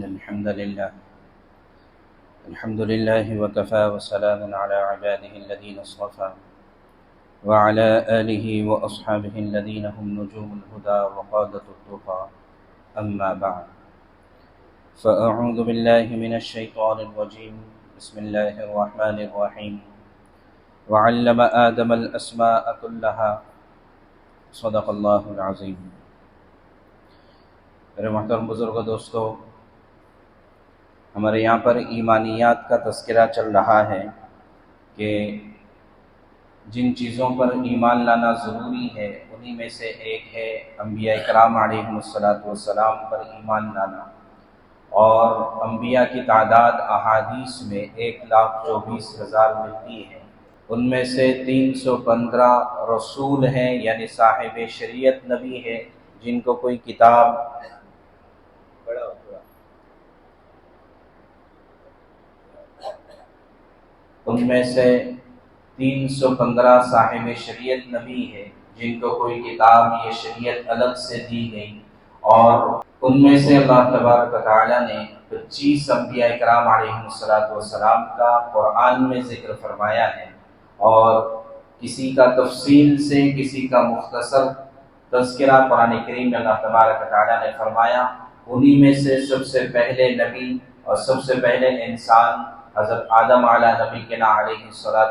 إن الحمد لله وكفى وسلام على عباده الذين اصطفى وعلى آله وأصحابه الذين هم نجوم الهدى وقادة التقى أما بعد فأعوذ بالله من الشيطان الرجيم بسم الله الرحمن الرحيم وعلم آدم الأسماء كلها صدق اللہ العظیم۔ میرے محترم بزرگ و دوستو، ہمارے یہاں پر ایمانیات کا تذکرہ چل رہا ہے کہ جن چیزوں پر ایمان لانا ضروری ہے انہی میں سے ایک ہے انبیاء کرام علیہم السلام پر ایمان لانا، اور انبیاء کی تعداد احادیث میں 1,24,000 ملتی ہے۔ ان میں سے 315 رسول ہیں، یعنی صاحب شریعت نبی ہے، جن کو کوئی کتاب ان میں سے 315 صاحب شریعت نبی ہے جن کو کوئی کتاب یہ شریعت الگ سے دی گئی، اور ان میں سے اللہ تبارک و تعالیٰ نے 25 انبیاء کرام علیہم السلام کا قرآن میں ذکر فرمایا ہے، اور کسی کا تفصیل سے کسی کا مختصر تذکرہ قرآن کریم میں اللہ تبارک و تعالیٰ نے فرمایا۔ انہی میں سے سب سے پہلے نبی اور سب سے پہلے انسان حضرت آدم علیہ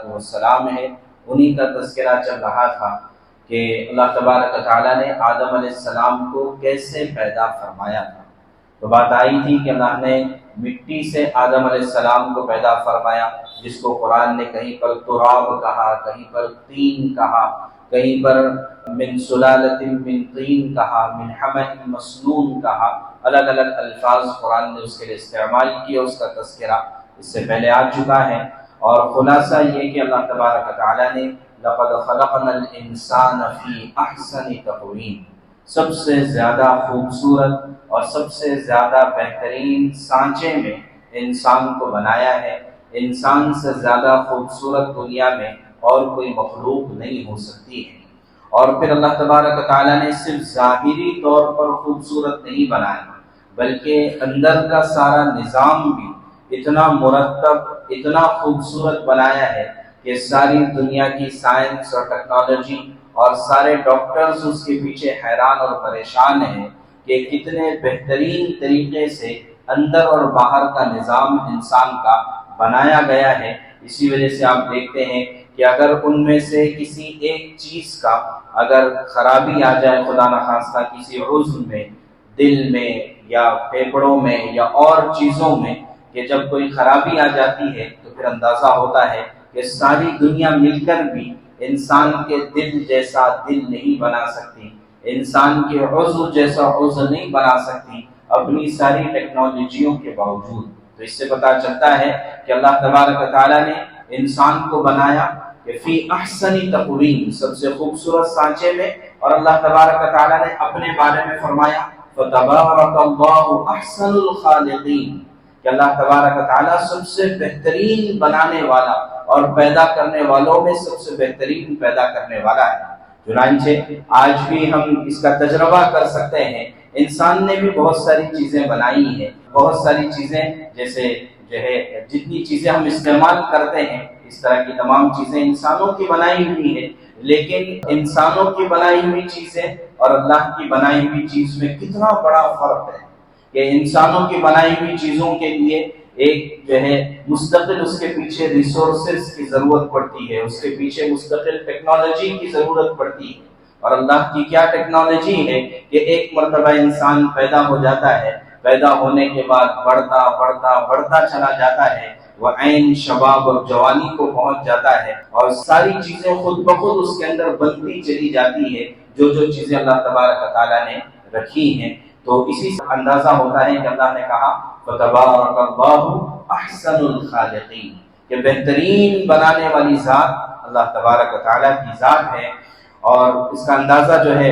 السلام ہے۔ انہی کا تذکرہ چل رہا تھا کہ اللہ تبارک و تعالیٰ نے آدم علیہ السلام کو کیسے پیدا فرمایا تھا۔ تو بات آئی تھی کہ اللہ نے مٹی سے آدم علیہ السلام کو پیدا فرمایا، جس کو قرآن نے کہیں پر تراب کہا، کہیں پر طین کہا، کہیں پر من سلالۃ من طین کہا، من حمأ مسنون کہا، الگ الگ الفاظ قرآن نے اس کے لیے استعمال کیے۔ اس کا تذکرہ اس سے پہلے آ چکا ہے، اور خلاصہ یہ کہ اللہ تبارک و تعالیٰ نے لقد خلقنا الانسان فی احسن تقویم، سب سے زیادہ خوبصورت اور سب سے زیادہ بہترین سانچے میں انسان کو بنایا ہے۔ انسان سے زیادہ خوبصورت دنیا میں اور کوئی مخلوق نہیں ہو سکتی ہے۔ اور پھر اللہ تبارک و تعالیٰ نے صرف ظاہری طور پر خوبصورت نہیں بنایا، بلکہ اندر کا سارا نظام بھی اتنا مرتب، اتنا خوبصورت بنایا ہے کہ ساری دنیا کی سائنس اور ٹیکنالوجی اور سارے ڈاکٹرز اس کے پیچھے حیران اور پریشان ہیں کہ کتنے بہترین طریقے سے اندر اور باہر کا نظام انسان کا بنایا گیا ہے۔ اسی وجہ سے آپ دیکھتے ہیں کہ اگر ان میں سے کسی ایک چیز کا اگر خرابی آ جائے، خدا نخواستہ کسی عضو میں، دل میں یا پھیپھڑوں میں یا اور چیزوں میں، کہ جب کوئی خرابی آ جاتی ہے تو پھر اندازہ ہوتا ہے کہ ساری دنیا مل کر بھی انسان کے دل جیسا دل نہیں بنا سکتی، انسان کے عضو جیسا عضو نہیں بنا سکتی اپنی ساری ٹیکنالوجیوں کے باوجود۔ تو اس سے پتہ چلتا ہے کہ اللہ تبارک و تعالیٰ نے انسان کو بنایا کہ فی احسن تقویم، سب سے خوبصورت سانچے میں، اور اللہ تبارک و تعالیٰ نے اپنے بارے میں فرمایا فتبارک اللہ احسن الخالقین، کہ اللہ تبارک و تعالیٰ سب سے بہترین بنانے والا اور پیدا کرنے والوں میں سب سے بہترین پیدا کرنے والا ہے۔ چنانچہ آج بھی ہم اس کا تجربہ کر سکتے ہیں، انسان نے بھی بہت ساری چیزیں بنائی ہیں، بہت ساری چیزیں جیسے جتنی چیزیں ہم استعمال کرتے ہیں اس طرح کی تمام چیزیں انسانوں کی بنائی ہوئی ہیں، لیکن انسانوں کی بنائی ہوئی چیزیں اور اللہ کی بنائی ہوئی چیز میں کتنا بڑا فرق ہے کہ انسانوں کی بنائی ہوئی چیزوں کے لیے ایک مستقل اس کے پیچھے ریسورسز کی ضرورت پڑتی ہے، اس کے پیچھے مستقل ٹیکنالوجی کی ضرورت پڑتی ہے، اور اللہ کی کیا ٹیکنالوجی ہے کہ ایک مرتبہ انسان پیدا ہو جاتا ہے، پیدا ہونے کے بعد بڑھتا بڑھتا بڑھتا چلا جاتا ہے، وہ عین شباب اور جوانی کو پہنچ جاتا ہے، اور ساری چیزیں خود بخود اس کے اندر بنتی چلی جاتی ہے، جو چیزیں اللہ تبارک و تعالیٰ نے رکھی ہیں۔ تو اسی سے اندازہ ہوتا ہے کہ اللہ نے کہا فتبارک اللہ احسن الخالقین، کہ بہترین بنانے والی ذات اللہ تبارک و تعالیٰ کی ذات ہے۔ اور اس کا اندازہ جو ہے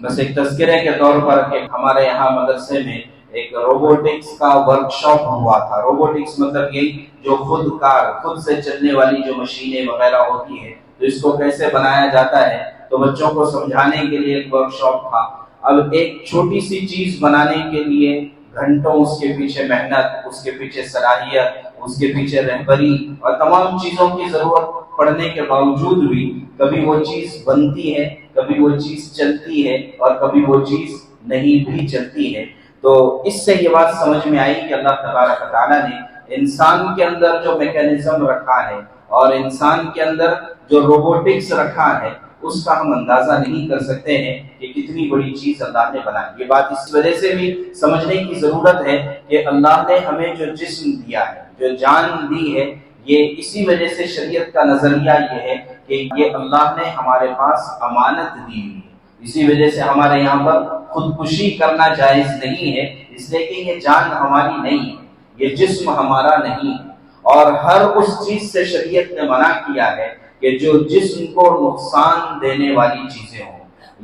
بس ایک تذکرے کے طور پر کہ ہمارے یہاں مدرسے میں ایک روبوٹکس کا ورکشاپ ہوا تھا۔ روبوٹکس مطلب یہی جو خود سے چلنے والی جو مشینیں وغیرہ ہوتی ہیں، تو اس کو کیسے بنایا جاتا ہے، تو بچوں کو سمجھانے کے لیے ایک ورکشاپ تھا۔ اب ایک چھوٹی سی چیز بنانے کے لیے گھنٹوں اس کے پیچھے محنت، اس کے پیچھے صلاحیت، اس کے پیچھے رہبری اور تمام چیزوں کی ضرورت پڑنے کے باوجود بھی کبھی وہ چیز بنتی ہے، کبھی وہ چیز چلتی ہے اور کبھی وہ چیز نہیں بھی چلتی ہے۔ تو اس سے یہ بات سمجھ میں آئی کہ اللہ تبارک و تعالیٰ نے انسان کے اندر جو میکینزم رکھا ہے اور انسان کے اندر جو روبوٹکس رکھا ہے، اس کا ہم اندازہ نہیں کر سکتے ہیں کہ کتنی بڑی چیز اللہ نے بنائی۔ یہ بات اس وجہ سے بھی سمجھنے کی ضرورت ہے کہ اللہ نے ہمیں جو جسم دیا ہے، جو جان دی ہے، یہ اسی وجہ سے شریعت کا نظریہ یہ ہے کہ یہ اللہ نے ہمارے پاس امانت دی ہے۔ اسی وجہ سے ہمارے یہاں پر خودکشی کرنا جائز نہیں ہے، اس لیے کہ یہ جان ہماری نہیں ہے، یہ جسم ہمارا نہیں ہے۔ اور ہر اس چیز سے شریعت نے منع کیا ہے کہ جو جسم کو نقصان دینے والی چیزیں ہوں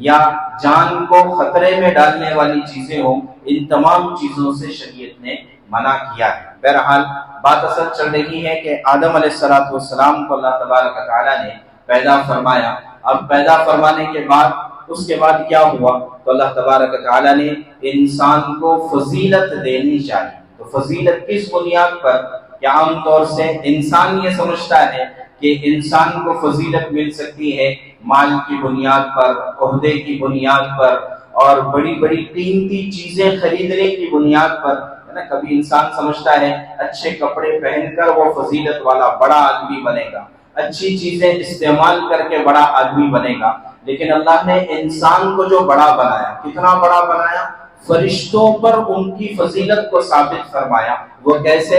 یا جان کو خطرے میں ڈالنے والی چیزیں ہوں، ان تمام چیزوں سے شریعت نے منع کیا ہے۔ بہرحال بات اصل چل رہی ہے کہ آدم علیہ السلام کو اللہ تبارک و تعالیٰ نے پیدا فرمایا۔ اب پیدا فرمانے کے بعد اس کے بعد کیا ہوا؟ تو اللہ تبارک و تعالیٰ نے انسان کو فضیلت دینی چاہیے۔ تو فضیلت کس بنیاد پر؟ کہ عام طور سے انسان یہ سمجھتا ہے کہ انسان کو فضیلت مل سکتی ہے مال کی بنیاد پر، عہدے کی بنیاد پر اور بڑی بڑی قیمتی چیزیں خریدنے کی بنیاد پر، ہے نا۔ کبھی انسان سمجھتا ہے اچھے کپڑے پہن کر وہ فضیلت والا بڑا آدمی بنے گا، اچھی چیزیں استعمال کر کے بڑا آدمی بنے گا۔ لیکن اللہ نے انسان کو جو بڑا بنایا، کتنا بڑا بنایا؟ فرشتوں پر ان کی فضیلت کو ثابت فرمایا۔ وہ کیسے؟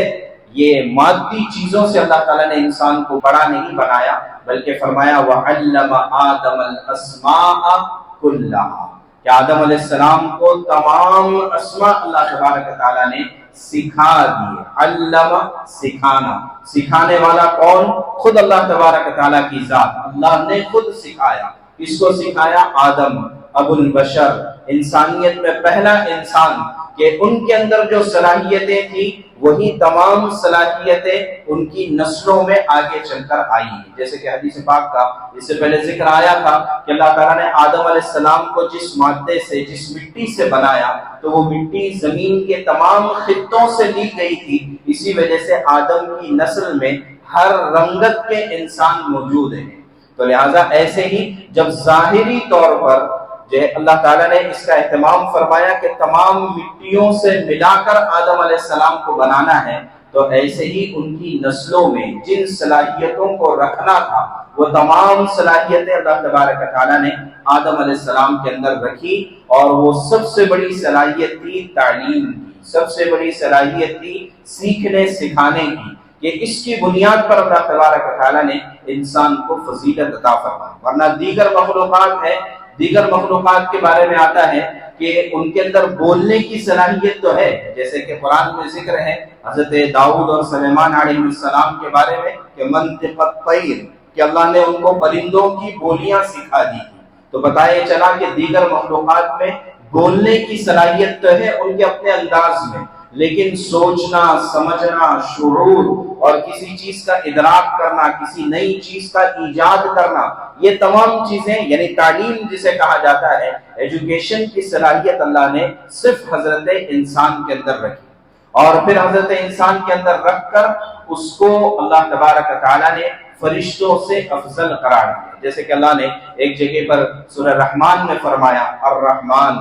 یہ مادی چیزوں سے اللہ تعالیٰ نے انسان کو بڑا نہیں بنایا، بلکہ فرمایا وَعَلَّمَ آدَمَ الْأَسْمَاءَ كُلَّهَا، کہ آدم علیہ السلام کو تمام اسماء اللہ تبارک و تعالیٰ نے سکھا دیے۔ علم، سکھانا، سکھانے والا کون؟ خود اللہ تبارک و تعالیٰ کی ذات، اللہ نے خود سکھایا۔ اس کو سکھایا آدم ابو البشر، انسانیت میں پہلا انسان، کہ ان کے اندر جو صلاحیتیں تھیں وہی تمام صلاحیتیں ان کی نسلوں میں آگے چل کر آئی ہیں۔ جیسے کہ حدیث پاک کا اس سے پہلے ذکر آیا تھا کہ اللہ تعالیٰ نے آدم علیہ السلام کو جس مادے سے، جس مٹی سے بنایا، تو وہ مٹی زمین کے تمام خطوں سے لی گئی تھی۔ اسی وجہ سے آدم کی نسل میں ہر رنگت کے انسان موجود ہیں۔ تو لہٰذا ایسے ہی جب ظاہری طور پر جو اللہ تعالیٰ نے اس کا اہتمام فرمایا کہ تمام مٹیوں سے ملا کر آدم علیہ السلام کو بنانا ہے، تو ایسے ہی ان کی نسلوں میں جن صلاحیتوں کو رکھنا تھا وہ تمام صلاحیتیں اللہ تبارک و تعالیٰ نے آدم علیہ السلام کے اندر رکھی، اور وہ سب سے بڑی صلاحیت تھی تعلیم کی، سب سے بڑی صلاحیت تھی سیکھنے سکھانے کی، کہ اس کی بنیاد پر اللہ تبارک و تعالیٰ نے انسان کو فضیلت عطا فرمائی۔ ورنہ دیگر مخلوقات ہے، دیگر مخلوقات کے بارے میں آتا ہے کہ ان کے اندر بولنے کی صلاحیت تو ہے، جیسے کہ قرآن میں ذکر ہے حضرت داؤد اور سلیمان علیہ السلام کے بارے میں کہ منطق الطیر، کہ اللہ نے ان کو پرندوں کی بولیاں سکھا دی تھی۔ تو بتایا چلا کہ دیگر مخلوقات میں بولنے کی صلاحیت تو ہے ان کے اپنے انداز میں، لیکن سوچنا، سمجھنا، شعور اور کسی چیز کا ادراک کرنا، کسی نئی چیز کا ایجاد کرنا، یہ تمام چیزیں یعنی تعلیم جسے کہا جاتا ہے، ایجوکیشن کی صلاحیت اللہ نے صرف حضرت انسان کے اندر رکھی، اور پھر حضرت انسان کے اندر رکھ کر اس کو اللہ تبارک و تعالیٰ نے فرشتوں سے افضل قرار دیا۔ جیسے کہ اللہ نے ایک جگہ پر سورہ رحمان میں فرمایا الرحمن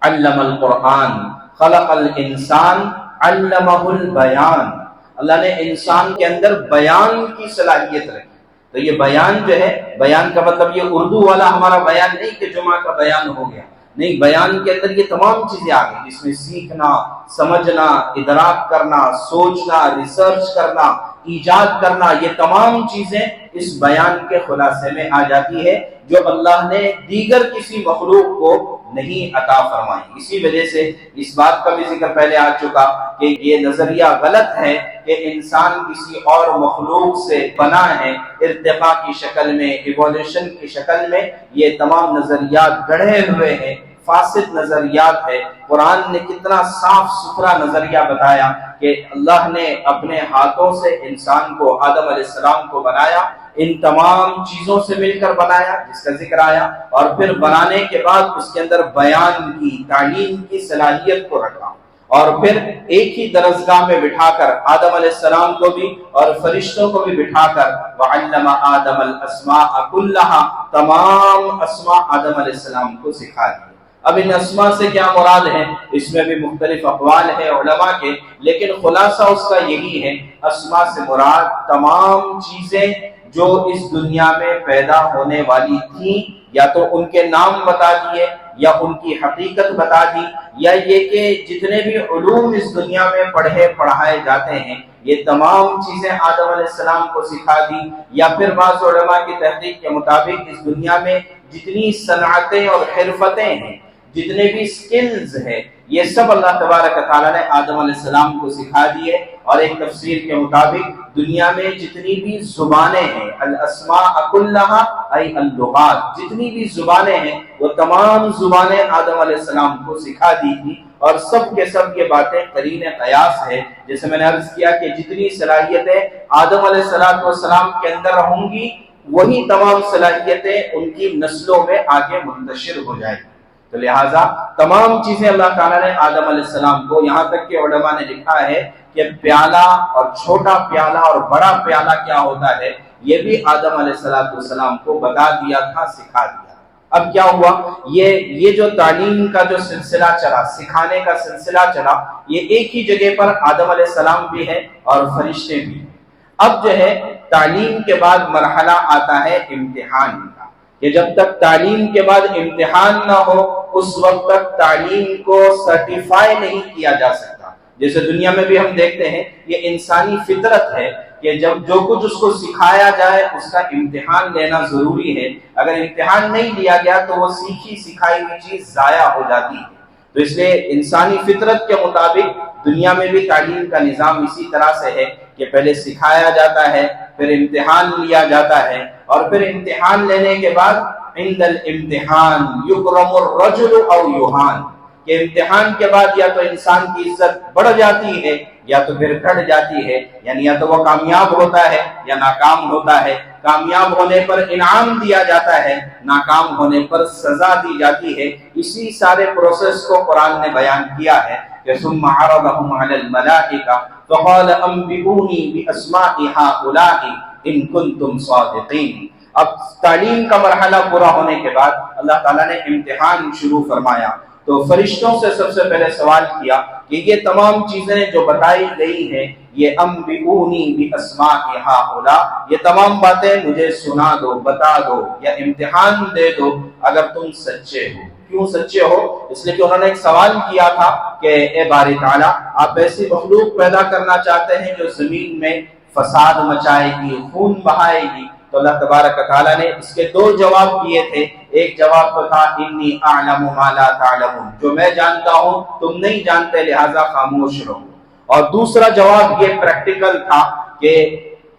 علم القرآن خلق الانسان علمہ البیان، اللہ نے انسان کے اندر بیان کی صلاحیت رکھی۔ تو یہ بیان جو ہے، بیان کا مطلب یہ اردو والا ہمارا بیان نہیں کہ جمعہ کا بیان ہو گیا، نہیں، بیان کے اندر یہ تمام چیزیں آ گئی جس میں سیکھنا، سمجھنا، ادراک کرنا، سوچنا، ریسرچ کرنا، ایجاد کرنا، یہ تمام چیزیں اس بیان کے خلاصے میں آ جاتی ہے جو اللہ نے دیگر کسی مخلوق کو نہیں عطا فرمائی۔ اسی وجہ سے اس بات کا بھی ذکر پہلے آ چکا کہ یہ نظریہ غلط ہے کہ انسان کسی اور مخلوق سے بنا ہے، ارتقاء کی شکل میں، ایوولوشن کی شکل میں، یہ تمام نظریات گڑھے ہوئے ہیں، فاسد نظریات ہے۔ قرآن نے کتنا صاف ستھرا نظریہ بتایا کہ اللہ نے اپنے ہاتھوں سے انسان کو، آدم علیہ السلام کو بنایا، ان تمام چیزوں سے مل کر بنایا جس کا ذکر آیا، اور پھر بنانے کے بعد اس کے اندر بیان کی، تعلیم کی صلاحیت کو رکھا، اور پھر ایک ہی درسگاہ میں بٹھا کر آدم علیہ السلام کو بھی اور فرشتوں کو بھی بٹھا کر وعلم آدم الاسماء کلها، تمام اسماء آدم علیہ السلام کو سکھا دی۔ اب ان اسماء سے کیا مراد ہے، اس میں بھی مختلف اقوال ہیں علماء کے، لیکن خلاصہ اس کا یہی ہے، اسماء سے مراد تمام چیزیں جو اس دنیا میں پیدا ہونے والی تھیں، یا تو ان کے نام بتا دیے یا ان کی حقیقت بتا دی، یا یہ کہ جتنے بھی علوم اس دنیا میں پڑھائے جاتے ہیں یہ تمام چیزیں آدم علیہ السلام کو سکھا دی، یا پھر بعض علماء کی تحقیق کے مطابق اس دنیا میں جتنی صنعتیں اور حرفتیں ہیں، جتنے بھی سکلز ہیں، یہ سب اللہ تبارک تعالیٰ نے آدم علیہ السلام کو سکھا دیے۔ اور ایک تفسیر کے مطابق دنیا میں جتنی بھی زبانیں ہیں، الاسماء کلھا ای اللغات، جتنی بھی زبانیں ہیں وہ تمام زبانیں آدم علیہ السلام کو سکھا دی تھی، اور سب کے سب یہ باتیں قرین قیاس ہے۔ جیسے میں نے عرض کیا کہ جتنی صلاحیتیں آدم علیہ السلام کے اندر ہوں گی، وہی تمام صلاحیتیں ان کی نسلوں میں آگے منتشر ہو جائیں گی۔ تو لہٰذا تمام چیزیں اللہ تعالیٰ نے آدم علیہ السلام کو، یہاں تک کہ علماء نے لکھا ہے کہ پیالہ اور چھوٹا پیالہ اور بڑا پیالہ کیا ہوتا ہے، یہ بھی آدم علیہ السلام کو بتا دیا تھا، سکھا دیا۔ اب کیا ہوا، یہ جو تعلیم کا جو سلسلہ چلا، سکھانے کا سلسلہ چلا، یہ ایک ہی جگہ پر آدم علیہ السلام بھی ہے اور فرشتے بھی ہیں۔ اب جو ہے تعلیم کے بعد مرحلہ آتا ہے امتحان کا، کہ جب تک تعلیم کے بعد امتحان نہ ہو اس وقت تک تعلیم کو سرٹیفائی نہیں کیا جا سکتا۔ جیسے دنیا میں بھی ہم دیکھتے ہیں، یہ انسانی فطرت ہے کہ جب جو کچھ اس کو سکھایا جائے اس کا امتحان لینا ضروری ہے۔ اگر امتحان نہیں لیا گیا تو وہ سیکھی سکھائی ہوئی چیز ضائع ہو جاتی ہے۔ تو اس لیے انسانی فطرت کے مطابق دنیا میں بھی تعلیم کا نظام اسی طرح سے ہے کہ پہلے سکھایا جاتا ہے، پھر امتحان لیا جاتا ہے، اور پھر امتحان لینے کے بعد عند الامتحان یکرم الرجل او یہان، کہ امتحان کے بعد یا تو انسان کی عزت بڑھ جاتی ہے یا تو پھر گھٹ جاتی ہے، یعنی یا تو وہ کامیاب ہوتا ہے یا ناکام ہوتا ہے۔ کامیاب ہونے پر انعام دیا جاتا ہے، ناکام ہونے پر سزا دی جاتی ہے۔ اسی سارے پروسیس کو قرآن نے بیان کیا ہے کہ ثم عرضهم على الملائکہ فقال انبئونی باسماء هؤلاء ان کنتم صادقین۔ اب تعلیم کا مرحلہ پورا ہونے کے بعد اللہ تعالیٰ نے امتحان شروع فرمایا، تو فرشتوں سے سب سے پہلے سوال کیا کہ یہ تمام چیزیں جو بتائی گئی ہیں، یہ انبئونی باسماء هؤلاء، یہ تمام باتیں مجھے سنا دو، بتا دو، یا امتحان دے دو اگر تم سچے ہو۔ کیوں سچے ہو؟ اس لیے کہ انہوں نے ایک سوال کیا تھا کہ اے باری تعالیٰ، آپ ایسی مخلوق پیدا کرنا چاہتے ہیں جو زمین میں فساد مچائے گی، خون بہائے گی۔ تو اللہ تبارک تعالیٰ نے اس کے دو جواب دیے تھے۔ ایک جواب تو تھا انی اعلم ما لا تعلمون، جو میں جانتا ہوں تم نہیں جانتے لہذا خاموش رہو۔ اور دوسرا جواب یہ پریکٹیکل تھا کہ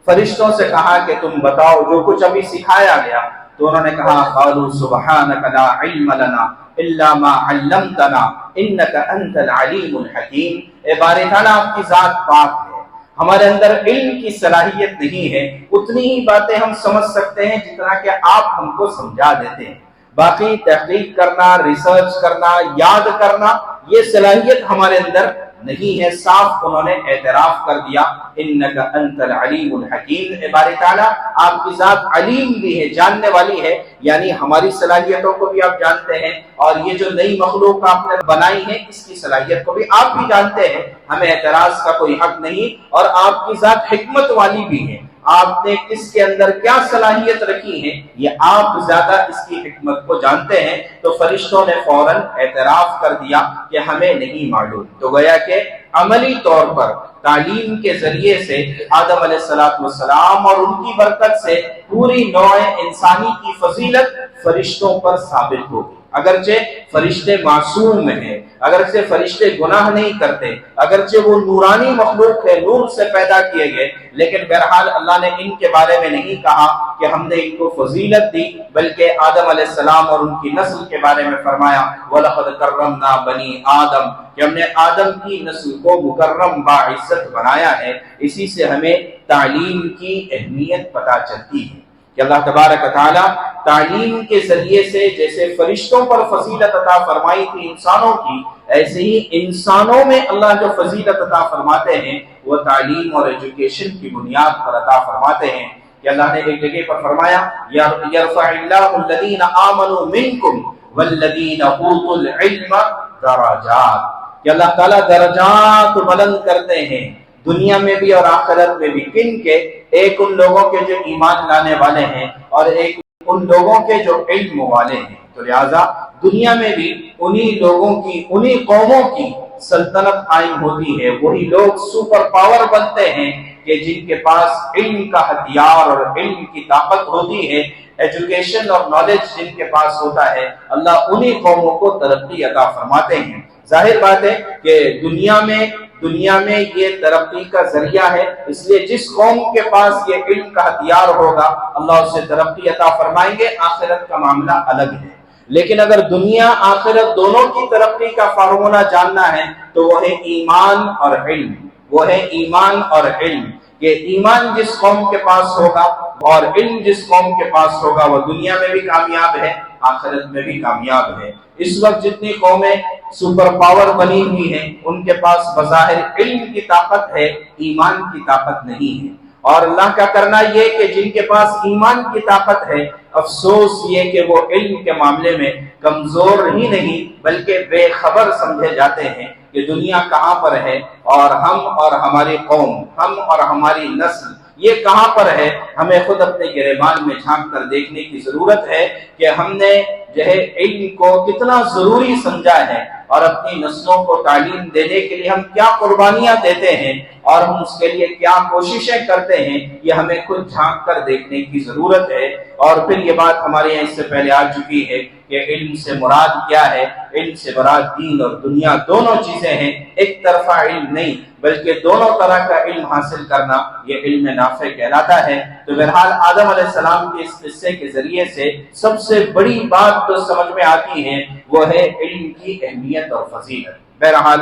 فرشتوں سے کہا کہ تم بتاؤ جو کچھ ابھی سکھایا گیا۔ تو انہوں نے کہا قالوا سبحانک لا علم لنا الا ما علمتنا انک انت العلیم الحکیم۔ اے باری تعالیٰ، آپ کی ذات پاک ہے، ہمارے اندر علم کی صلاحیت نہیں ہے، اتنی ہی باتیں ہم سمجھ سکتے ہیں جتنا کہ آپ ہم کو سمجھا دیتے ہیں، باقی تحقیق کرنا، ریسرچ کرنا، یاد کرنا، یہ صلاحیت ہمارے اندر نہیں ہے۔ صاف انہوں نے اعتراف کر دیا انک انت العلیم الحکیم۔ اے باری تعالیٰ، آپ کی ذات علیم بھی ہے، جاننے والی ہے، یعنی ہماری صلاحیتوں کو بھی آپ جانتے ہیں، اور یہ جو نئی مخلوق آپ نے بنائی ہے اس کی صلاحیت کو بھی آپ بھی جانتے ہیں، ہمیں اعتراض کا کوئی حق نہیں۔ اور آپ کی ذات حکمت والی بھی ہے، آپ نے کس کے اندر کیا صلاحیت رکھی ہے یہ آپ زیادہ اس کی حکمت کو جانتے ہیں۔ تو فرشتوں نے فوراً اعتراف کر دیا کہ ہمیں نہیں معلوم۔ تو گویا کہ عملی طور پر تعلیم کے ذریعے سے آدم علیہ السلام اور ان کی برکت سے پوری نوع انسانی کی فضیلت فرشتوں پر ثابت ہوگی۔ اگرچہ فرشتے معصوم ہیں، اگرچہ فرشتے گناہ نہیں کرتے، اگرچہ وہ نورانی مخلوق ہے، نور سے پیدا کیے گئے، لیکن بہرحال اللہ نے ان کے بارے میں نہیں کہا کہ ہم نے ان کو فضیلت دی، بلکہ آدم علیہ السلام اور ان کی نسل کے بارے میں فرمایا وَلَقَدْ كَرَّمْنَا بَنِي آدم، کہ ہم نے آدم کی نسل کو مکرم باعزت بنایا ہے۔ اسی سے ہمیں تعلیم کی اہمیت پتہ چلتی ہے کہ کہ اللہ تبارک و تعالی تعلیم کے ذریعے سے جیسے فرشتوں پر فضیلت عطا فرمائی تھی انسانوں کی، ایسے ہی انسانوں میں اللہ جو فضیلت عطا فرماتے ہیں وہ تعلیم اور ایجوکیشن کی بنیاد پر عطا فرماتے ہیں۔ کہ اللہ نے ایک جگہ پر فرمایا یرفع اللہ الذین آمنوا منکم والذین اوتوا العلم درجات، کہ اللہ تعالیٰ درجات بلند کرتے ہیں دنیا میں بھی اور آخرت میں بھی۔ کن کے؟ ایک ان لوگوں کے جو ایمان لانے والے ہیں اور ایک ان لوگوں کے جو علم والے ہیں۔ تو لہٰذا دنیا میں بھی انہی لوگوں کی، انہی قوموں کی سلطنت قائم ہوتی ہے، وہی لوگ سپر پاور بنتے ہیں کہ جن کے پاس علم کا ہتھیار اور علم کی طاقت ہوتی ہے، ایجوکیشن اور نالج جن کے پاس ہوتا ہے، اللہ انہی قوموں کو ترقی عطا فرماتے ہیں۔ ظاہر بات ہے کہ دنیا میں یہ ترقی کا ذریعہ ہے، اس لیے جس قوم کے پاس یہ علم کا ہتھیار ہوگا اللہ اسے ترقی عطا فرمائیں گے۔ آخرت کا معاملہ الگ ہے، لیکن اگر دنیا آخرت دونوں کی ترقی کا فارمولہ جاننا ہے تو وہ ہے ایمان اور علم، وہ ہے ایمان اور علم۔ کہ ایمان جس قوم کے پاس ہوگا اور علم جس قوم کے پاس ہوگا وہ دنیا میں بھی کامیاب ہے، آخرت میں بھی کامیاب ہے۔ اس وقت جتنی قومیں سپر پاور بنی ہوئی ہیں ان کے پاس بظاہر علم کی طاقت ہے، ایمان کی طاقت نہیں ہے۔ اور اللہ کا کرنا یہ کہ جن کے پاس ایمان کی طاقت ہے، افسوس یہ کہ وہ علم کے معاملے میں کمزور ہی نہیں بلکہ بے خبر سمجھے جاتے ہیں کہ دنیا کہاں پر ہے اور ہم اور ہماری قوم، ہم اور ہماری نسل یہ کہاں پر ہے۔ ہمیں خود اپنے گریبان میں جھانک کر دیکھنے کی ضرورت ہے کہ ہم نے جو ہے علم کو کتنا ضروری سمجھا ہے اور اپنی نسلوں کو تعلیم دینے کے لیے ہم کیا قربانیاں دیتے ہیں اور ہم اس کے لیے کیا کوششیں کرتے ہیں، یہ ہمیں خود جھانک کر دیکھنے کی ضرورت ہے۔ اور پھر یہ بات ہمارے یہاں اس سے پہلے آ چکی ہے کہ علم سے مراد کیا ہے۔ علم سے مراد دین اور دنیا دونوں چیزیں ہیں، ایک طرفہ علم نہیں بلکہ دونوں طرح کا علم حاصل کرنا یہ علم نافع کہلاتا ہے۔ تو بہرحال آدم علیہ السلام کے اس قصے کے ذریعے سے سب سے بڑی بات تو سمجھ میں آتی ہے وہ ہے علم کی اہمیت اور فضیلت۔ بہرحال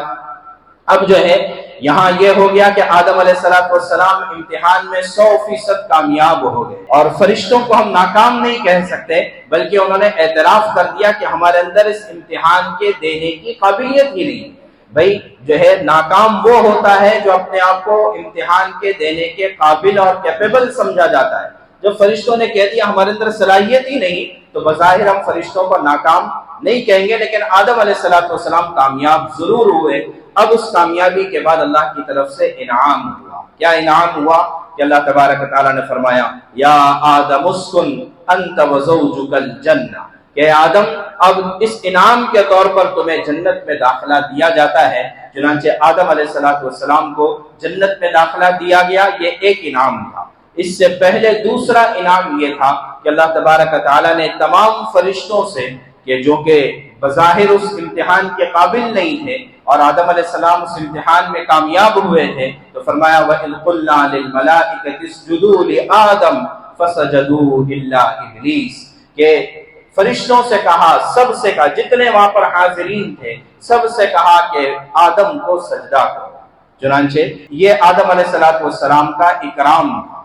اب جو ہے یہاں یہ ہو گیا کہ آدم علیہ السلام امتحان میں 100% کامیاب ہو گئے، اور فرشتوں کو ہم ناکام نہیں کہہ سکتے بلکہ انہوں نے اعتراف کر دیا کہ ہمارے اندر اس امتحان کے دینے کی قابلیت ہی نہیں۔ بھائی جو ہے ناکام وہ ہوتا ہے جو اپنے آپ کو امتحان کے دینے کے قابل اور کیپیبل سمجھا جاتا ہے۔ جب فرشتوں نے کہہ دیا ہمارے اندر صلاحیت ہی نہیں تو بظاہر ہم فرشتوں کو ناکام نہیں کہیں گے، لیکن آدم علیہ السلام کامیاب ضرور ہوئے۔ اب اس کامیابی کے بعد اللہ کی طرف سے انعام ہوا۔ کیا انعام ہوا؟ کہ اللہ تبارک و تعالیٰ نے فرمایا یا آدم اسکن انت وزوجک الجنہ، کہ آدم اب اس انعام کے طور پر تمہیں جنت میں داخلہ دیا جاتا ہے۔ چنانچہ آدم علیہ السلام کو جنت میں داخلہ دیا گیا، یہ ایک انعام تھا۔ اس سے پہلے دوسرا انعام یہ تھا کہ اللہ تبارک و تعالیٰ نے تمام فرشتوں سے کہ جو کہ بظاہر اس امتحان کے قابل نہیں تھے اور آدم علیہ السلام اس امتحان میں کامیاب ہوئے تھے، تو فرمایا وَإِذْ قُلْنَا لِلْمَلَائِكَةِ اسْجُدُوا لِآدَمَ فَسَجَدُوا إِلَّا إِبْلِيسَ، کہ فرشتوں سے کہا، سب سے کہا، جتنے وہاں پر حاضرین تھے سب سے کہا کہ آدم کو سجدہ کرو۔ چنانچہ یہ آدم علیہ السلام کا اکرام تھا۔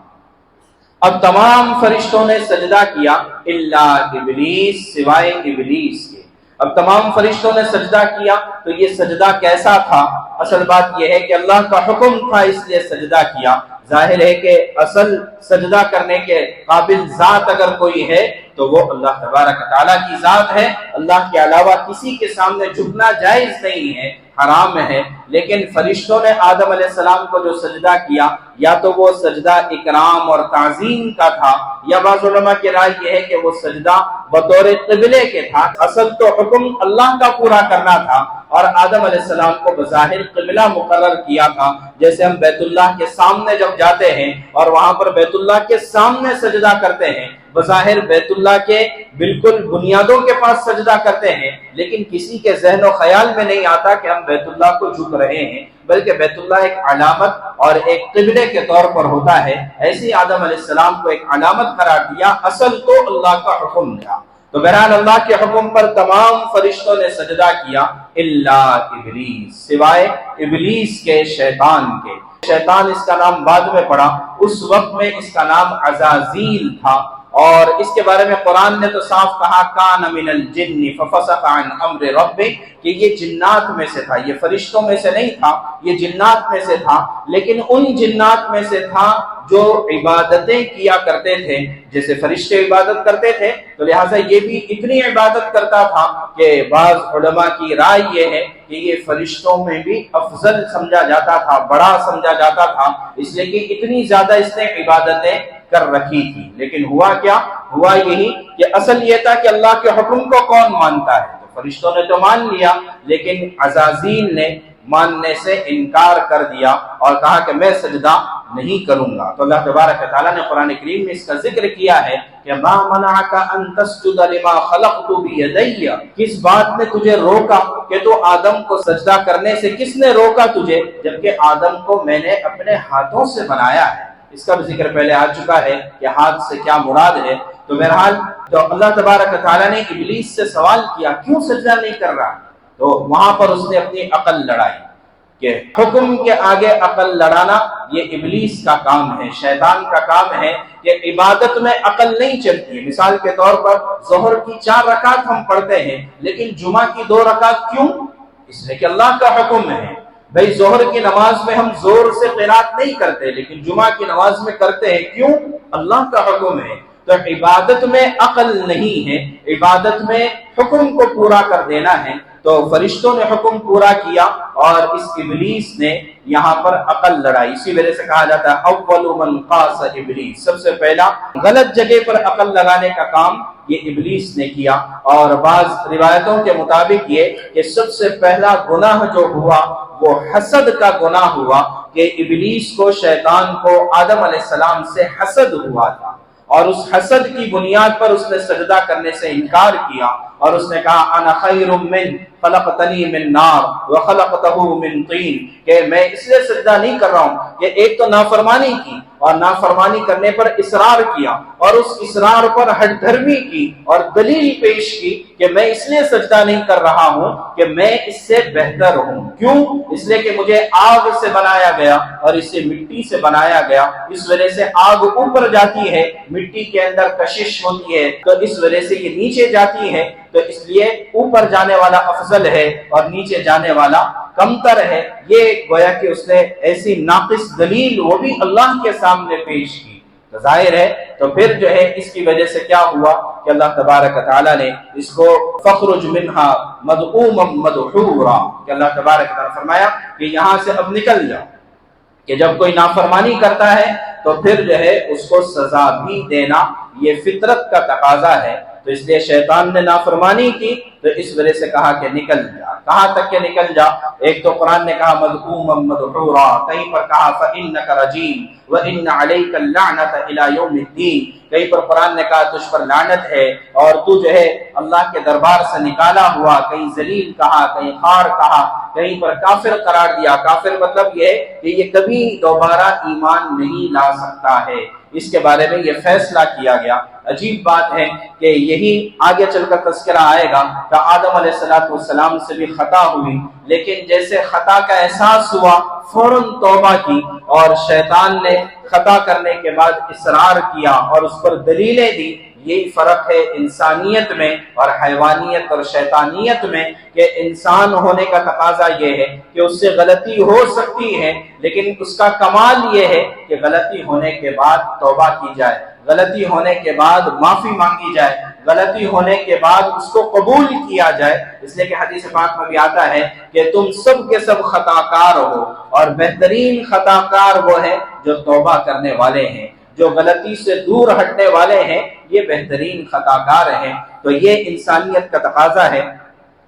اب تمام فرشتوں نے سجدہ کیا الا ابلیس، سوائے ابلیس کے۔ اب تمام فرشتوں نے سجدہ کیا تو یہ سجدہ کیسا تھا؟ اصل بات یہ ہے کہ اللہ کا حکم تھا اس لیے سجدہ کیا۔ ظاہر ہے کہ اصل سجدہ کرنے کے قابل ذات اگر کوئی ہے تو وہ اللہ تبارک تعالیٰ کی ذات ہے۔ اللہ کے علاوہ کسی کے سامنے جھکنا جائز نہیں ہے، حرام ہے۔ لیکن فرشتوں نے آدم علیہ السلام کو جو سجدہ کیا یا تو وہ سجدہ اکرام اور تعظیم کا تھا، یا بعض علماء کی رائے یہ ہے کہ وہ سجدہ بطور قبلے کے تھا۔ اصل تو حکم اللہ کا پورا کرنا تھا اور آدم علیہ السلام کو بظاہر قبلہ مقرر کیا تھا۔ جیسے ہم بیت اللہ کے سامنے جب جاتے ہیں اور وہاں پر بیت اللہ کے سامنے سجدہ کرتے ہیں، بظاہر بیت اللہ کے بالکل بنیادوں کے پاس سجدہ کرتے ہیں، لیکن کسی کے ذہن و خیال میں نہیں آتا کہ ہم بیت اللہ کو جھک رہے ہیں، بلکہ بیت اللہ ایک علامت اور ایک قبلے کے طور پر ہوتا ہے۔ ایسے آدم علیہ السلام کو ایک علامت قرار دیا، اصل تو اللہ کا حکم تھا۔ تو بہرحال اللہ کے حکم پر تمام فرشتوں نے سجدہ کیا الا ابلیس، سوائے ابلیس کے، شیطان کے۔ شیطان اس کا نام بعد میں پڑا، اس وقت میں اس کا نام عزازیل تھا، اور اس کے بارے میں قرآن نے تو صاف کہا کان من الجن ففسق عن امر ربہ، کہ یہ جنات میں سے تھا، یہ فرشتوں میں سے نہیں تھا، یہ جنات میں سے تھا، لیکن ان جنات میں سے تھا جو عبادتیں کیا کرتے تھے، جیسے فرشتے عبادت کرتے تھے تو لہٰذا یہ بھی اتنی عبادت کرتا تھا کہ بعض علماء کی رائے یہ ہے کہ یہ فرشتوں میں بھی افضل سمجھا جاتا تھا، بڑا سمجھا جاتا تھا، اس لیے کہ اتنی زیادہ اس نے عبادتیں کر رکھی تھی۔ لیکن ہوا کیا؟ ہوا یہی کہ اصل یہ تھا کہ اللہ کے حکم کو کون مانتا ہے، تو فرشتوں نے تو مان لیا، لیکن عزازیل نے ماننے سے انکار کر دیا اور کہا کہ میں سجدہ نہیں کروں گا۔ تو اللہ تبارک و تعالیٰ نے قرآن کریم میں اس کا ذکر کیا ہے کہ ما منعک ان تسجد لما خلقت بیدی، کس بات نے تجھے روکا کہ تو آدم کو سجدہ کرنے سے، کس نے روکا تجھے جبکہ آدم کو میں نے اپنے ہاتھوں سے بنایا ہے۔ اس کا بھی ذکر پہلے آ چکا ہے کہ ہاتھ سے کیا مراد ہے۔ تو بہرحال تو اللہ تبارک و تعالیٰ نے ابلیس سے سوال کیا کیوں سجدہ نہیں کر رہا، تو وہاں پر اس نے اپنی عقل لڑائی کہ حکم کے آگے عقل لڑانا یہ ابلیس کا کام ہے، شیطان کا کام ہے کہ عبادت میں عقل نہیں چلتی ہے۔ مثال کے طور پر ظہر کی 4 رکعت ہم پڑھتے ہیں لیکن جمعہ کی 2 رکعت کیوں؟ اس لیے کہ اللہ کا حکم ہے۔ بھئی ظہر کی نماز میں ہم زور سے قرات نہیں کرتے لیکن جمعہ کی نماز میں کرتے ہیں، کیوں؟ اللہ کا حکم ہے۔ تو عبادت میں عقل نہیں ہے، عبادت میں حکم کو پورا کر دینا ہے۔ تو فرشتوں نے حکم پورا کیا اور اس ابلیس نے یہاں پر عقل لڑائی، اسی وجہ سے کہا جاتا ہے اول من قاس ابلیس، سب سے پہلا غلط جگہ پر عقل لگانے کا کام یہ ابلیس نے کیا۔ اور بعض روایتوں کے مطابق یہ کہ سب سے پہلا گناہ جو ہوا وہ حسد کا گناہ ہوا، کہ ابلیس کو، شیطان کو آدم علیہ السلام سے حسد ہوا تھا اور اس حسد کی بنیاد پر اس نے سجدہ کرنے سے انکار کیا اور اس نے کہا انا خیر من خلقتنی من نار وخلقتہ من طین، کہ میں اس لیے سجدہ نہیں کر رہا ہوں کہ ایک تو نافرمانی کی اور نافرمانی کرنے پر اصرار کیا اور اس اصرار پر ہٹ دھرمی کی اور دلیل پیش کی کہ میں اس لیے سجدہ نہیں کر رہا ہوں کہ میں اس سے بہتر ہوں۔ کیوں؟ اس لیے کہ مجھے آگ سے بنایا گیا اور اسے مٹی سے بنایا گیا، اس وجہ سے آگ اوپر جاتی ہے، مٹی کے اندر کشش ہوتی ہے تو اس وجہ سے یہ نیچے جاتی ہے، تو اس لیے اوپر جانے والا افضل ہے اور نیچے جانے والا کمتر ہے۔ یہ گویا کہ اس نے ایسی ناقص دلیل وہ بھی اللہ کے سامنے پیش کی، تو ظاہر ہے تو پھر جو ہے اس کی وجہ سے کیا ہوا کہ اللہ تبارک تعالیٰ نے اس کو فخرج منہا مدعوما مدحورا، کہ اللہ تبارک تعالیٰ فرمایا کہ یہاں سے اب نکل جاؤ، کہ جب کوئی نافرمانی کرتا ہے تو پھر جو ہے اس کو سزا بھی دینا یہ فطرت کا تقاضا ہے۔ تو اس لیے شیطان نے نافرمانی کی تو اس وجہ سے کہا کہ نکل جا۔ کہاں تک کہ نکل جا؟ ایک تو قرآن نے کہا مذءوما مدحورا، کہیں پر کہا فإنک رجیم وإن علیک اللعنۃ الی یوم الدین، کہیں پر قرآن نے کہا تجھ پر لعنت ہے اور تو جو ہے اللہ کے دربار سے نکالا ہوا، کہیں ذلیل کہا، کہیں خار کہا، کہیں پر کافر قرار دیا۔ کافر مطلب یہ کہ یہ کبھی دوبارہ ایمان نہیں لا سکتا ہے، اس کے بارے میں یہ فیصلہ کیا گیا۔ عجیب بات ہے کہ یہی آگے چل کر تذکرہ آئے گا کہ آدم علیہ السلام سے بھی خطا ہوئی، لیکن جیسے خطا کا احساس ہوا فوراً توبہ کی، اور شیطان نے خطا کرنے کے بعد اصرار کیا اور اس پر دلیلیں دی۔ یہی فرق ہے انسانیت میں اور حیوانیت اور شیطانیت میں، کہ انسان ہونے کا تقاضا یہ ہے کہ اس سے غلطی ہو سکتی ہے لیکن اس کا کمال یہ ہے کہ غلطی ہونے کے بعد توبہ کی جائے، غلطی ہونے کے بعد معافی مانگی جائے، غلطی ہونے کے بعد اس کو قبول کیا جائے۔ اس لیے کہ حدیث پاک میں بھی آتا ہے کہ تم سب کے سب خطا کار ہو اور بہترین خطا کار وہ ہے جو توبہ کرنے والے ہیں، جو غلطی سے دور ہٹنے والے ہیں، یہ بہترین خطا کار ہیں۔ تو یہ انسانیت کا تقاضا ہے۔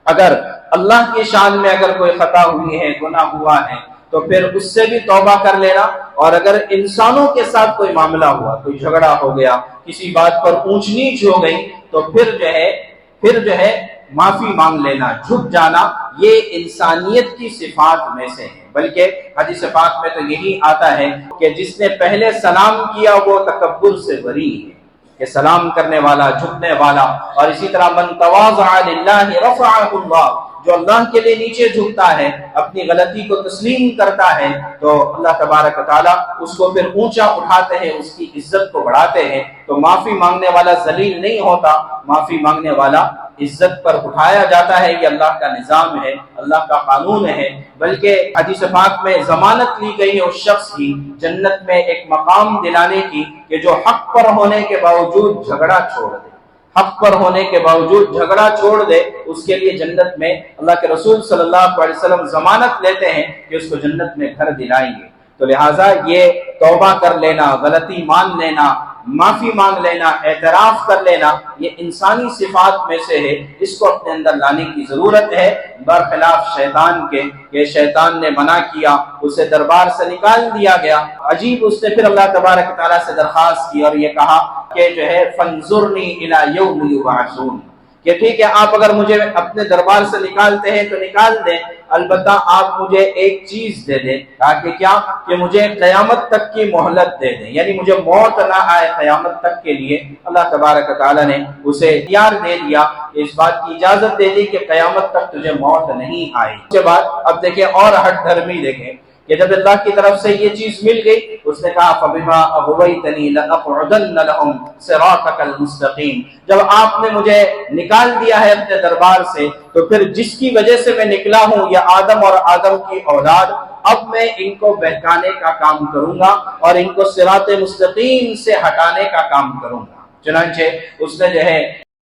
اگر اللہ کی شان میں اگر کوئی خطا ہوئی ہے، گناہ ہوا ہے، تو پھر اس سے بھی توبہ کر لینا، اور اگر انسانوں کے ساتھ کوئی معاملہ ہوا، کوئی جھگڑا ہو گیا، کسی بات پر اونچ نیچ ہو گئی، تو پھر جو ہے معافی مانگ لینا، جھک جانا، یہ انسانیت کی صفات میں سے ہے۔ بلکہ حدیث پاک میں تو یہی آتا ہے کہ جس نے پہلے سلام کیا وہ تکبر سے بری ہے، کہ سلام کرنے والا، جھکنے والا۔ اور اسی طرح من تواضع للہ رفعہ اللہ، جو اللہ کے لیے نیچے جھکتا ہے، اپنی غلطی کو تسلیم کرتا ہے، تو اللہ تبارک و تعالیٰ اس کو پھر اونچا اٹھاتے ہیں، اس کی عزت کو بڑھاتے ہیں۔ تو معافی مانگنے والا ذلیل نہیں ہوتا، معافی مانگنے والا عزت پر اٹھایا جاتا ہے۔ یہ اللہ کا نظام ہے، اللہ کا قانون ہے۔ بلکہ حدیث پاک میں ضمانت لی گئی ہے اس شخص کی جنت میں ایک مقام دلانے کی کہ جو حق پر ہونے کے باوجود جھگڑا چھوڑ دے، حق پر ہونے کے باوجود جھگڑا چھوڑ دے، اس کے لیے جنت میں اللہ کے رسول صلی اللہ علیہ وسلم ضمانت لیتے ہیں کہ اس کو جنت میں گھر دلائیں گے۔ تو لہٰذا یہ توبہ کر لینا، غلطی مان لینا، معافی مانگ لینا، اعتراف کر لینا، یہ انسانی صفات میں سے ہے، اس کو اپنے اندر لانے کی ضرورت ہے، برخلاف شیطان کے کہ شیطان نے منع کیا، اسے دربار سے نکال دیا گیا۔ عجیب، اس نے پھر اللہ تبارک تعالیٰ سے درخواست کی اور یہ کہا کہ جو ہے فَانظُرْنِي إِلَىٰ يَوْمِ يُبْعَثُونَ، کہ ٹھیک ہے آپ اگر مجھے اپنے دربار سے نکالتے ہیں تو نکال دیں، البتہ آپ مجھے ایک چیز دے دیں، تاکہ کیا کہ مجھے قیامت تک کی مہلت دے دیں، یعنی مجھے موت نہ آئے قیامت تک کے لیے۔ اللہ تبارک تعالیٰ نے اسے اختیار دے دیا، اس بات کی اجازت دے دی کہ قیامت تک تجھے موت نہیں آئی۔ اس کے بعد اب دیکھیں اور ہٹ دھرمی دیکھیں کہ جب اللہ کی طرف سے یہ چیز مل گئی، اس نے کہا فَبِمَا أَغْوَيْتَنِي لَأَقْعُدَنَّ لَهُمْ صِرَاطَكَ الْمُسْتَقِيمَ، جب آپ نے مجھے نکال دیا ہے اپنے دربار سے، تو پھر جس کی وجہ سے میں نکلا ہوں، یہ آدم اور آدم کی اولاد، اب میں ان کو بہکانے کا کام کروں گا اور ان کو صراط مستقیم سے ہٹانے کا کام کروں گا۔ چنانچہ اس نے جو ہے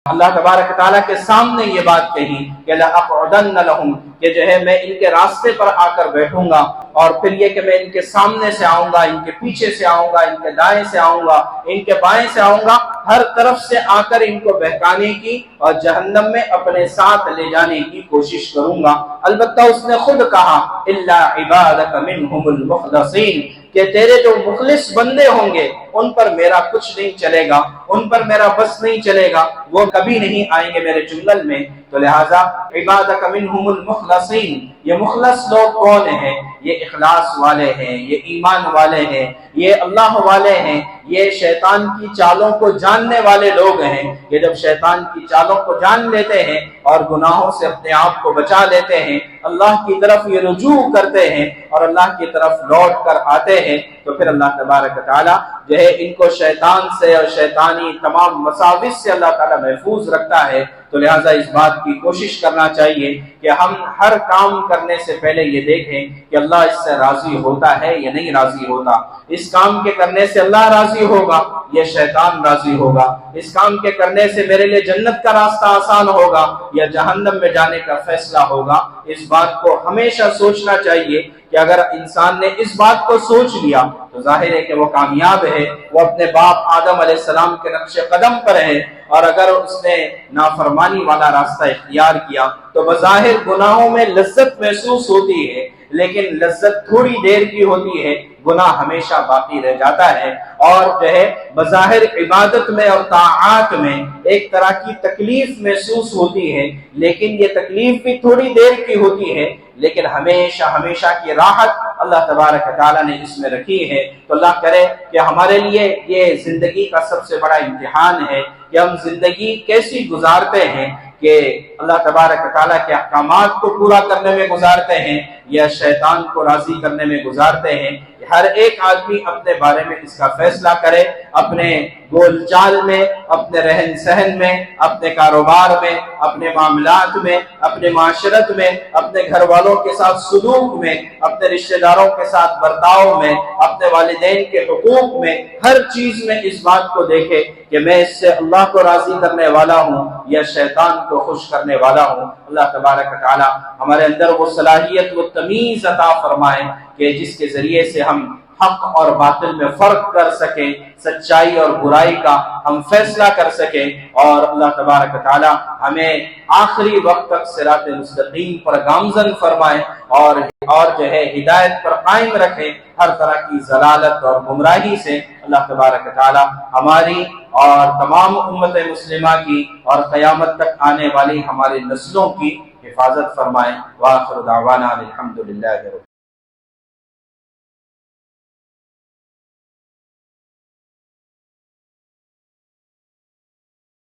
اللہ تبارک تعالیٰ کے سامنے یہ بات کہی کہ لَأَقْعُدَنَّ لَهُمْ، کہ جو ہے میں ان کے راستے پر آ کر بیٹھوں گا، اور پھر یہ کہ میں ان کے سامنے سے آؤں گا، ان کے پیچھے سے آؤں گا، ان کے دائیں سے آؤں گا، ان کے بائیں سے آؤں گا، ہر طرف سے آ کر ان کو بہکانے کی اور جہنم میں اپنے ساتھ لے جانے کی کوشش کروں گا۔ البتہ اس نے خود کہا إِلَّا عِبَادَكَ مِنْهُمُ الْمُخْلَصِينَ، کہ تیرے جو مخلص بندے ہوں گے ان پر میرا کچھ نہیں چلے گا، ان پر میرا بس نہیں چلے گا، وہ کبھی نہیں آئیں گے میرے چنگل میں۔ تو لہٰذا عبادک منہم المخلصین، یہ مخلص لوگ کون ہیں؟ یہ اخلاص والے ہیں، یہ ایمان والے ہیں، یہ اللہ والے ہیں، یہ شیطان کی چالوں کو جاننے والے لوگ ہیں۔ یہ جب شیطان کی چالوں کو جان لیتے ہیں اور گناہوں سے اپنے آپ کو بچا لیتے ہیں، اللہ کی طرف یہ رجوع کرتے ہیں اور اللہ کی طرف لوٹ کر آتے ہیں، تو پھر اللہ تبارک تعالیٰ جو ہے ان کو شیطان سے اور شیطانی تمام مساوس سے اللہ تعالیٰ محفوظ رکھتا ہے۔ تو لہٰذا اس بات کی کوشش کرنا چاہیے کہ ہم ہر کام کرنے سے پہلے یہ دیکھیں کہ اللہ اس سے راضی ہوتا ہے یا نہیں راضی ہوتا۔ اس کام کے کرنے سے اللہ راضی ہوگا یا شیطان راضی ہوگا؟ اس کام کے کرنے سے میرے لیے جنت کا راستہ آسان ہوگا یا جہنم میں جانے کا فیصلہ ہوگا؟ اس بات کو ہمیشہ سوچنا چاہیے کہ اگر انسان نے اس بات کو سوچ لیا تو ظاہر ہے کہ وہ کامیاب ہے، وہ اپنے باپ آدم علیہ السلام کے نقش قدم پر ہے۔ اور اگر اس نے نافرمانی والا راستہ اختیار کیا تو بظاہر گناہوں میں لذت محسوس ہوتی ہے، لیکن لذت تھوڑی دیر کی ہوتی ہے، گناہ ہمیشہ باقی رہ جاتا ہے۔ اور جو ہے بظاہر عبادت میں اور طاعات میں ایک طرح کی تکلیف محسوس ہوتی ہے، لیکن یہ تکلیف بھی تھوڑی دیر کی ہوتی ہے، لیکن ہمیشہ ہمیشہ کی راحت اللہ تبارک تعالیٰ نے اس میں رکھی ہے۔ تو اللہ کرے کہ ہمارے لیے یہ زندگی کا سب سے بڑا امتحان ہے کہ ہم زندگی کیسی گزارتے ہیں، کہ اللہ تبارک تعالیٰ کے احکامات کو پورا کرنے میں گزارتے ہیں یا شیطان کو راضی کرنے میں گزارتے ہیں۔ ہر ایک آدمی اپنے بارے میں اس کا فیصلہ کرے، اپنے بول چال میں، اپنے رہن سہن میں، اپنے کاروبار میں، اپنے معاملات میں، اپنے معاشرت میں، اپنے گھر والوں کے ساتھ سلوک میں، اپنے رشتہ داروں کے ساتھ برتاؤ میں، اپنے والدین کے حقوق میں، ہر چیز میں اس بات کو دیکھے کہ میں اس سے اللہ کو راضی کرنے والا ہوں یا شیطان کو خوش کرنے والا ہوں۔ اللہ تبارک تعالی ہمارے اندر وہ صلاحیت، وہ تمیز عطا فرمائے کہ جس کے ذریعے سے ہم حق اور باطل میں فرق کر سکیں، سچائی اور برائی کا ہم فیصلہ کر سکیں، اور اللہ تبارک تعالی ہمیں آخری وقت تک صراط مستقیم پر گامزن فرمائے اور جو ہے ہدایت پر قائم رکھیں، ہر طرح کی ضلالت اور گمراہی سے اللہ تبارک تعالی ہماری اور تمام امت مسلمہ کی اور قیامت تک آنے والی ہماری نسلوں کی حفاظت فرمائے۔ وآخر دعوانا الحمدللہ۔